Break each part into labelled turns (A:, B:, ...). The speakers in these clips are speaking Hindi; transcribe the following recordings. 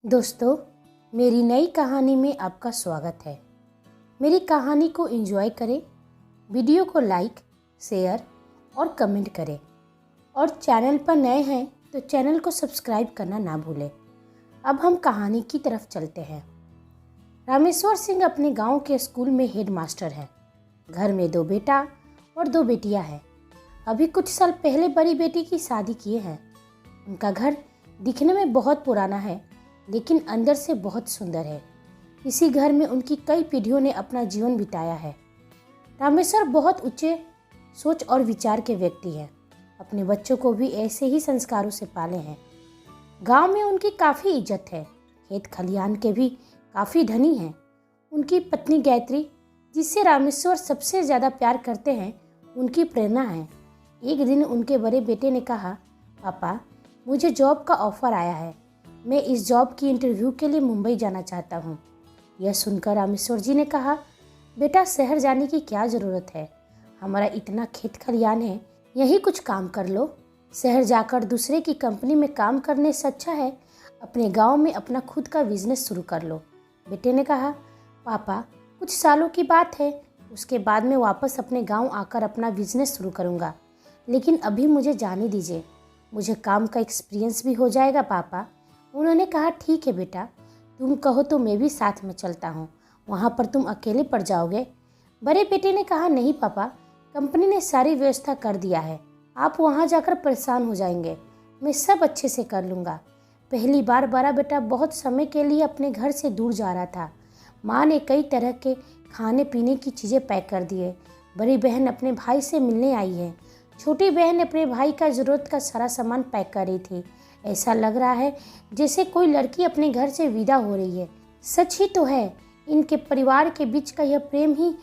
A: दोस्तों, मेरी नई कहानी में आपका स्वागत है। मेरी कहानी को एंजॉय करें, वीडियो को लाइक, शेयर और कमेंट करें और चैनल पर नए हैं तो चैनल को सब्सक्राइब करना ना भूलें। अब हम कहानी की तरफ चलते हैं। रामेश्वर सिंह अपने गांव के स्कूल में हेड मास्टर हैं। घर में 2 बेटा और 2 बेटियां हैं। अभी कुछ साल पहले बड़ी बेटी की शादी किए हैं। उनका घर दिखने में बहुत पुराना है, लेकिन अंदर से बहुत सुंदर है। इसी घर में उनकी कई पीढ़ियों ने अपना जीवन बिताया है। रामेश्वर बहुत ऊंचे सोच और विचार के व्यक्ति हैं। अपने बच्चों को भी ऐसे ही संस्कारों से पाले हैं। गांव में उनकी काफ़ी इज्जत है। खेत खलियान के भी काफ़ी धनी हैं। उनकी पत्नी गायत्री, जिससे रामेश्वर सबसे ज़्यादा प्यार करते हैं, उनकी प्रेरणा है। एक दिन उनके बड़े बेटे ने कहा, पापा, मुझे जॉब का ऑफ़र आया है। मैं इस जॉब की इंटरव्यू के लिए मुंबई जाना चाहता हूँ। यह सुनकर रामेश्वर जी ने कहा, बेटा, शहर जाने की क्या ज़रूरत है? हमारा इतना खेत खलियान है, यही कुछ काम कर लो। शहर जाकर दूसरे की कंपनी में काम करने से अच्छा है अपने गांव में अपना खुद का बिजनेस शुरू कर लो। बेटे ने कहा, पापा, कुछ सालों की बात है, उसके बाद मैं वापस अपने गाँव आकर अपना बिजनेस शुरू करूँगा। लेकिन अभी मुझे जाने दीजिए, मुझे काम का एक्सपीरियंस भी हो जाएगा। पापा, उन्होंने कहा, ठीक है बेटा, तुम कहो तो मैं भी साथ में चलता हूँ। वहाँ पर तुम अकेले पड़ जाओगे। बड़े बेटे ने कहा, नहीं पापा, कंपनी ने सारी व्यवस्था कर दिया है। आप वहाँ जाकर परेशान हो जाएंगे। मैं सब अच्छे से कर लूँगा। पहली बार बड़ा बेटा बहुत समय के लिए अपने घर से दूर जा रहा था। माँ ने कई तरह के खाने पीने की चीज़ें पैक कर दिए। बड़ी बहन अपने भाई से मिलने आई है। छोटी बहन अपने भाई का ज़रूरत का सारा सामान पैक कर रही थी। ऐसा लग रहा है जैसे कोई लड़की अपने घर से विदा हो रही है। सच ही तो है, इनके परिवार के बीच का यह प्रेम ही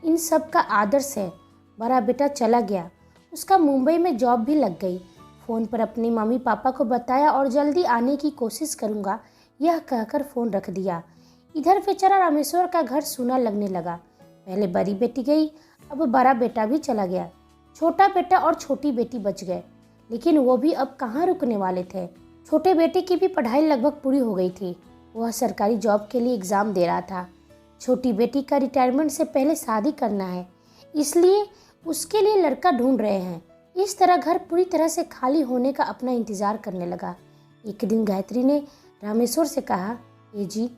A: इन सब का आदर्श है। बड़ा बेटा चला गया। उसका मुंबई में जॉब भी लग गई। फ़ोन पर अपने मम्मी पापा को बताया और जल्दी आने की कोशिश करूँगा, यह कहकर फ़ोन रख दिया। इधर बेचारा रामेश्वर का घर सूना लगने लगा। पहले बड़ी बेटी गई, अब बड़ा बेटा भी चला गया। छोटा बेटा और छोटी बेटी बच गए, लेकिन वो भी अब कहाँ रुकने वाले थे। छोटे बेटे की भी पढ़ाई लगभग पूरी हो गई थी। वह सरकारी जॉब के लिए एग्ज़ाम दे रहा था। छोटी बेटी का रिटायरमेंट से पहले शादी करना है, इसलिए उसके लिए लड़का ढूंढ रहे हैं। इस तरह घर पूरी तरह से खाली होने का अपना इंतज़ार करने लगा। एक दिन गायत्री ने रामेश्वर से कहा, ए जी,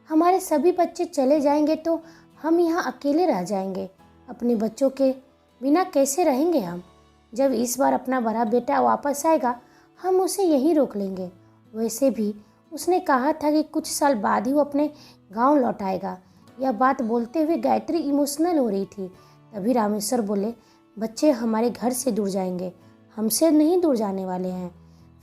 A: हमारे सभी बच्चे चले जाएंगे तो हम यहाँ अकेले रह जाएंगे। अपने बच्चों के बिना कैसे रहेंगे हम? जब इस बार अपना बड़ा बेटा वापस आएगा, हम उसे यहीं रोक लेंगे। वैसे भी उसने कहा था कि कुछ साल बाद ही वो अपने गांव लौट आएगा। यह बात बोलते हुए गायत्री इमोशनल हो रही थी। तभी रामेश्वर बोले, बच्चे हमारे घर से दूर जाएंगे, हमसे नहीं दूर जाने वाले हैं।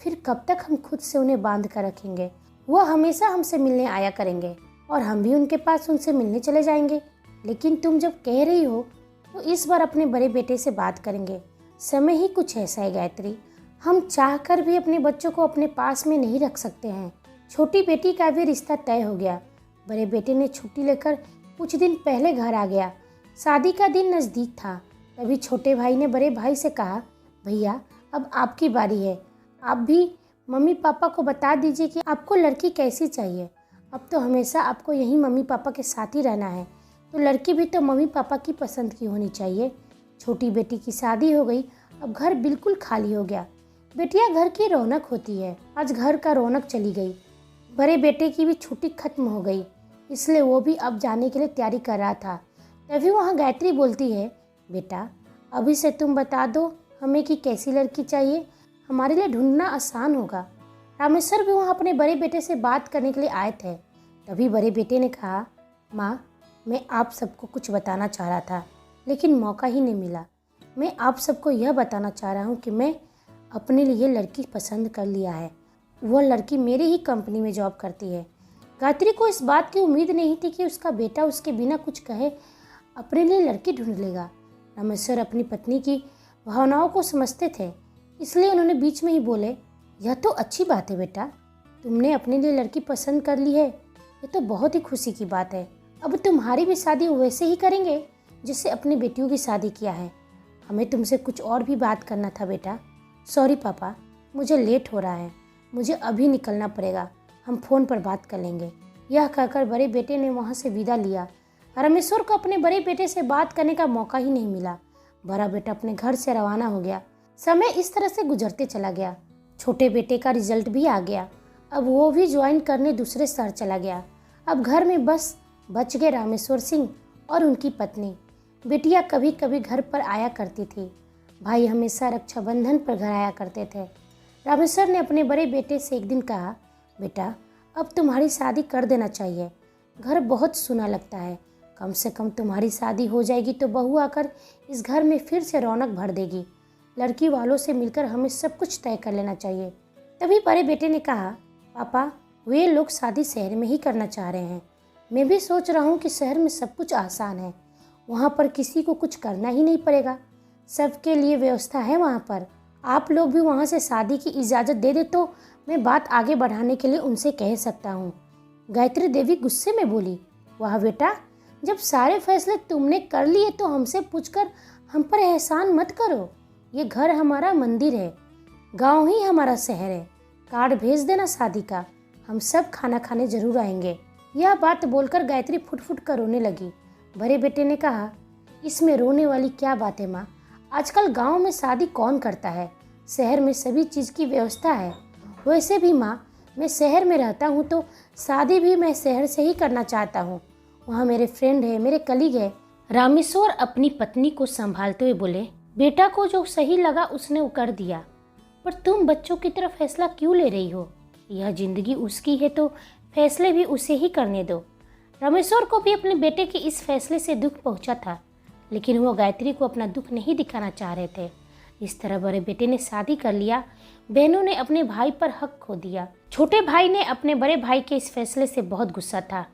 A: फिर कब तक हम खुद से उन्हें बांध कर रखेंगे? वह हमेशा हमसे मिलने आया करेंगे और हम भी उनके पास उनसे मिलने चले जाएंगे। लेकिन तुम जब कह रही हो तो इस बार अपने बड़े बेटे से बात करेंगे। समय ही कुछ ऐसा है गायत्री, हम चाहकर भी अपने बच्चों को अपने पास में नहीं रख सकते हैं। छोटी बेटी का भी रिश्ता तय हो गया। बड़े बेटे ने छुट्टी लेकर कुछ दिन पहले घर आ गया। शादी का दिन नज़दीक था। तभी छोटे भाई ने बड़े भाई से कहा, भैया, अब आपकी बारी है। आप भी मम्मी पापा को बता दीजिए कि आपको लड़की कैसी चाहिए। अब तो हमेशा आपको यहीं मम्मी पापा के साथ ही रहना है, तो लड़की भी तो मम्मी पापा की पसंद की होनी चाहिए। छोटी बेटी की शादी हो गई, अब घर बिल्कुल खाली हो गया। बेटियां घर की रौनक होती है, आज घर का रौनक चली गई। बड़े बेटे की भी छुट्टी खत्म हो गई, इसलिए वो भी अब जाने के लिए तैयारी कर रहा था। तभी वहाँ गायत्री बोलती है, बेटा, अभी से तुम बता दो हमें कि कैसी लड़की चाहिए, हमारे लिए ढूंढना आसान होगा। रामेश्वर भी वहाँ अपने बड़े बेटे से बात करने के लिए आए थे। तभी बड़े बेटे ने कहा, माँ, मैं आप सबको कुछ बताना चाह रहा था, लेकिन मौका ही नहीं मिला। मैं आप सबको यह बताना चाह रहा हूँ कि मैं अपने लिए लड़की पसंद कर लिया है। वह लड़की मेरी ही कंपनी में जॉब करती है। गायत्री को इस बात की उम्मीद नहीं थी कि उसका बेटा उसके बिना कुछ कहे अपने लिए लड़की ढूंढ लेगा। रामेश्वर अपनी पत्नी की भावनाओं को समझते थे, इसलिए उन्होंने बीच में ही बोले, यह तो अच्छी बात है बेटा, तुमने अपने लिए लड़की पसंद कर ली है, यह तो बहुत ही खुशी की बात है। अब तुम्हारी भी शादी वैसे ही करेंगे जिससे अपनी बेटियों की शादी किया है। हमें तुमसे कुछ और भी बात करना था बेटा। सॉरी पापा, मुझे लेट हो रहा है, मुझे अभी निकलना पड़ेगा। हम फ़ोन पर बात कर लेंगे। यह कहकर बड़े बेटे ने वहाँ से विदा लिया। रामेश्वर को अपने बड़े बेटे से बात करने का मौका ही नहीं मिला। बड़ा बेटा अपने घर से रवाना हो गया। समय इस तरह से गुजरते चला गया। छोटे बेटे का रिजल्ट भी आ गया। अब वो भी ज्वाइन करने दूसरे शहर चला गया। अब घर में बस बच गए रामेश्वर सिंह और उनकी पत्नी। बिटिया कभी कभी घर पर आया करती थी। भाई हमेशा रक्षाबंधन पर घर आया करते थे। रामेश्वर ने अपने बड़े बेटे से एक दिन कहा, बेटा अब तुम्हारी शादी कर देना चाहिए। घर बहुत सूना लगता है। कम से कम तुम्हारी शादी हो जाएगी तो बहू आकर इस घर में फिर से रौनक भर देगी। लड़की वालों से मिलकर हमें सब कुछ तय कर लेना चाहिए। तभी बड़े बेटे ने कहा, पापा वे लोग शादी शहर में ही करना चाह रहे हैं। मैं भी सोच रहा हूँ कि शहर में सब कुछ आसान है। वहाँ पर किसी को कुछ करना ही नहीं पड़ेगा। सबके लिए व्यवस्था है वहाँ पर। आप लोग भी वहाँ से शादी की इजाज़त दे दे तो मैं बात आगे बढ़ाने के लिए उनसे कह सकता हूँ। गायत्री देवी गुस्से में बोली, वाह बेटा, जब सारे फैसले तुमने कर लिए तो हमसे पूछकर हम पर एहसान मत करो। ये घर हमारा मंदिर है, गांव ही हमारा शहर है। कार्ड भेज देना शादी का, हम सब खाना खाने जरूर आएंगे। यह बात बोलकर गायत्री फुट फुट कर रोने लगी। बड़े बेटे ने कहा, इसमें रोने वाली क्या बात है माँ? आजकल गांव में शादी कौन करता है? शहर में सभी चीज़ की व्यवस्था है। वैसे भी माँ, मैं शहर में रहता हूँ तो शादी भी मैं शहर से ही करना चाहता हूँ। वहाँ मेरे फ्रेंड है, मेरे कलीग है। रामेश्वर अपनी पत्नी को संभालते हुए बोले, बेटा को जो सही लगा उसने वो कर दिया, पर तुम बच्चों की तरफ फैसला क्यों ले रही हो? यह जिंदगी उसकी है तो फैसले भी उसे ही करने दो। रामेश्वर को भी अपने बेटे के इस फैसले से दुख पहुंचा था, लेकिन वो गायत्री को अपना दुख नहीं दिखाना चाह रहे थे। इस तरह बड़े बेटे ने शादी कर लिया। बहनों ने अपने भाई पर हक खो दिया। छोटे भाई ने अपने बड़े भाई के इस फैसले से बहुत गुस्सा था,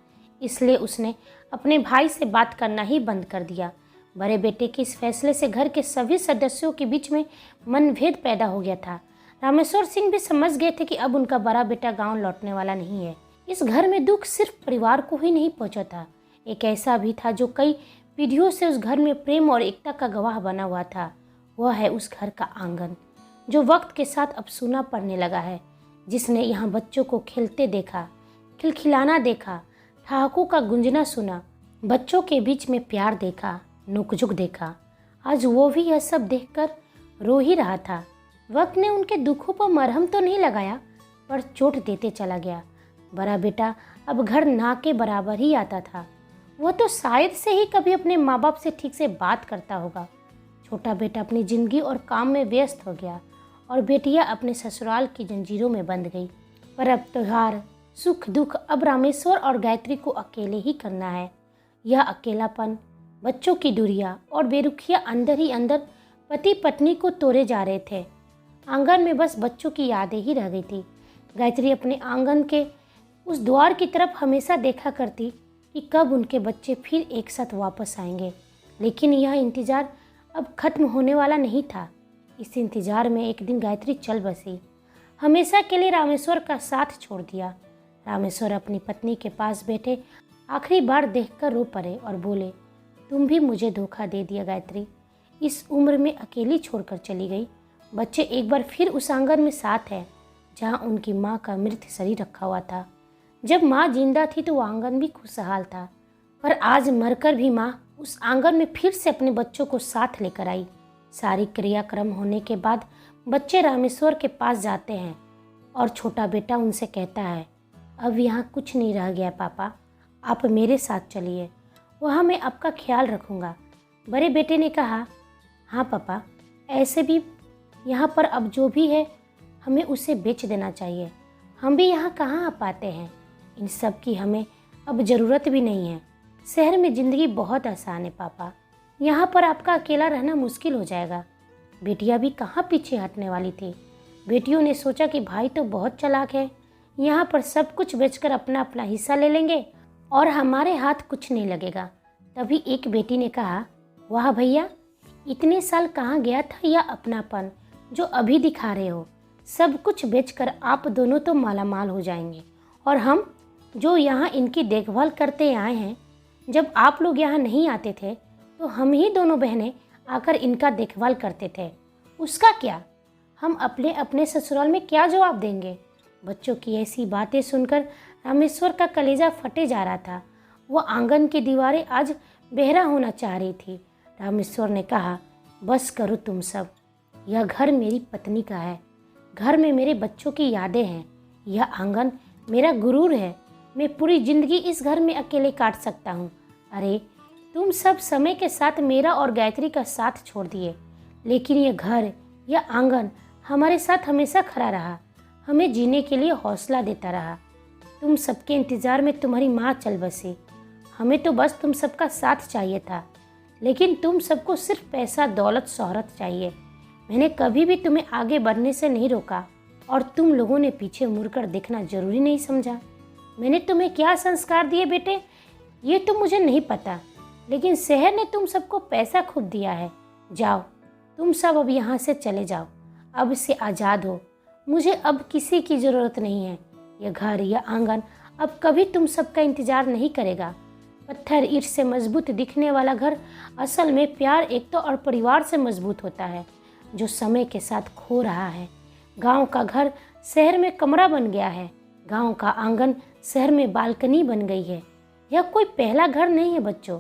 A: इसलिए उसने अपने भाई से बात करना ही बंद कर दिया। बड़े बेटे के इस फैसले से घर के सभी सदस्यों के बीच में मनभेद पैदा हो गया था। रामेश्वर सिंह भी समझ गए थे कि अब उनका बड़ा बेटा गांव लौटने वाला नहीं है। इस घर में दुख सिर्फ परिवार को ही नहीं पहुंचा था, एक ऐसा भी था जो कई पीढ़ियों से उस घर में प्रेम और एकता का गवाह बना हुआ था। वह है उस घर का आंगन, जो वक्त के साथ अब सूना पड़ने लगा है। जिसने यहाँ बच्चों को खेलते देखा, खिलखिलाना देखा, ठहाकों का गूंजना सुना, बच्चों के बीच में प्यार देखा, नोकझोंक देखा, आज वो भी यह सब देखकर रो ही रहा था। वक्त ने उनके दुखों पर मरहम तो नहीं लगाया, पर चोट देते चला गया। बड़ा बेटा अब घर ना के बराबर ही आता था। वह तो शायद से ही कभी अपने माँ बाप से ठीक से बात करता होगा। छोटा बेटा अपनी जिंदगी और काम में व्यस्त हो गया और बेटियां अपने ससुराल की जंजीरों में बंध गई। पर अब त्योहार, सुख दुख अब रामेश्वर और गायत्री को अकेले ही करना है। यह अकेलापन, बच्चों की दूरियां और बेरुखियां अंदर ही अंदर पति पत्नी को तोड़े जा रहे थे। आंगन में बस बच्चों की यादें ही रह गई थी। गायत्री अपने आंगन के उस द्वार की तरफ हमेशा देखा करती कि कब उनके बच्चे फिर एक साथ वापस आएंगे, लेकिन यह इंतज़ार अब खत्म होने वाला नहीं था। इस इंतज़ार में एक दिन गायत्री चल बसी। हमेशा के लिए रामेश्वर का साथ छोड़ दिया। रामेश्वर अपनी पत्नी के पास बैठे आखिरी बार देखकर रो पड़े और बोले, तुम भी मुझे धोखा दे दिया गायत्री। इस उम्र में अकेली छोड़कर चली गई। बच्चे एक बार फिर उस आंगन में साथ हैं जहाँ उनकी माँ का मृत शरीर रखा हुआ था। जब माँ जिंदा थी तो वो आंगन भी खुशहाल था, पर आज मरकर भी माँ उस आंगन में फिर से अपने बच्चों को साथ लेकर आई। सारी क्रियाक्रम होने के बाद बच्चे रामेश्वर के पास जाते हैं और छोटा बेटा उनसे कहता है, अब यहाँ कुछ नहीं रह गया पापा, आप मेरे साथ चलिए, वहाँ मैं आपका ख्याल रखूँगा। बड़े बेटे ने कहा, हाँ पापा, ऐसे भी यहाँ पर अब जो भी है हमें उसे बेच देना चाहिए। हम भी यहाँ कहाँ आ पाते हैं, इन सब की हमें अब ज़रूरत भी नहीं है। शहर में ज़िंदगी बहुत आसान है पापा, यहाँ पर आपका अकेला रहना मुश्किल हो जाएगा। बेटियाँ भी कहाँ पीछे हटने वाली थी। बेटियों ने सोचा कि भाई तो बहुत चालाक है, यहाँ पर सब कुछ बेचकर अपना अपना हिस्सा ले लेंगे और हमारे हाथ कुछ नहीं लगेगा। तभी एक बेटी ने कहा, वाह भैया, इतने साल कहाँ गया था यह अपनापन जो अभी दिखा रहे हो। सब कुछ बेचकर आप दोनों तो मालामाल हो जाएंगे और हम जो यहाँ इनकी देखभाल करते आए हैं, जब आप लोग यहाँ नहीं आते थे तो हम ही दोनों बहनें आकर इनका देखभाल करते थे। उसका क्या, हम अपने अपने ससुराल में क्या जवाब देंगे? बच्चों की ऐसी बातें सुनकर रामेश्वर का कलेजा फटे जा रहा था। वह आंगन की दीवारें आज बहरा होना चाह रही थी। रामेश्वर ने कहा, बस करो तुम सब। यह घर मेरी पत्नी का है। घर में मेरे बच्चों की यादें हैं। यह आंगन मेरा गुरूर है। मैं पूरी जिंदगी इस घर में अकेले काट सकता हूँ। अरे तुम सब समय के साथ मेरा और गायत्री का साथ छोड़ दिए, लेकिन यह घर, यह आंगन हमारे साथ हमेशा खड़ा रहा, हमें जीने के लिए हौसला देता रहा। तुम सबके इंतज़ार में तुम्हारी माँ चल बसी। हमें तो बस तुम सबका साथ चाहिए था, लेकिन तुम सबको सिर्फ पैसा, दौलत, शोहरत चाहिए। मैंने कभी भी तुम्हें आगे बढ़ने से नहीं रोका और तुम लोगों ने पीछे मुड़कर देखना जरूरी नहीं समझा। मैंने तुम्हें क्या संस्कार दिए बेटे, ये तो मुझे नहीं पता, लेकिन शहर ने तुम सबको पैसा खूब दिया है। जाओ, तुम सब अब यहाँ से चले जाओ, अब से आज़ाद हो। मुझे अब किसी की ज़रूरत नहीं है। यह घर, यह आंगन अब कभी तुम सबका इंतज़ार नहीं करेगा। पत्थर ईंट से मजबूत दिखने वाला घर असल में प्यार, एकता और परिवार से मजबूत होता है, जो समय के साथ खो रहा है। गांव का घर शहर में कमरा बन गया है। गांव का आंगन शहर में बालकनी बन गई है। यह कोई पहला घर नहीं है बच्चों।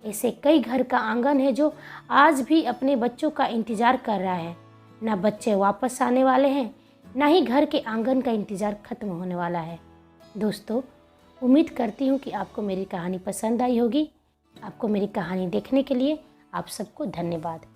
A: ऐसे कई घर का आंगन है जो आज भी अपने बच्चों का इंतज़ार कर रहा है। ना बच्चे वापस आने वाले हैं, ना ही घर के आंगन का इंतज़ार खत्म होने वाला है। दोस्तों, उम्मीद करती हूँ कि आपको मेरी कहानी पसंद आई होगी। आपको मेरी कहानी देखने के लिए आप सबको धन्यवाद।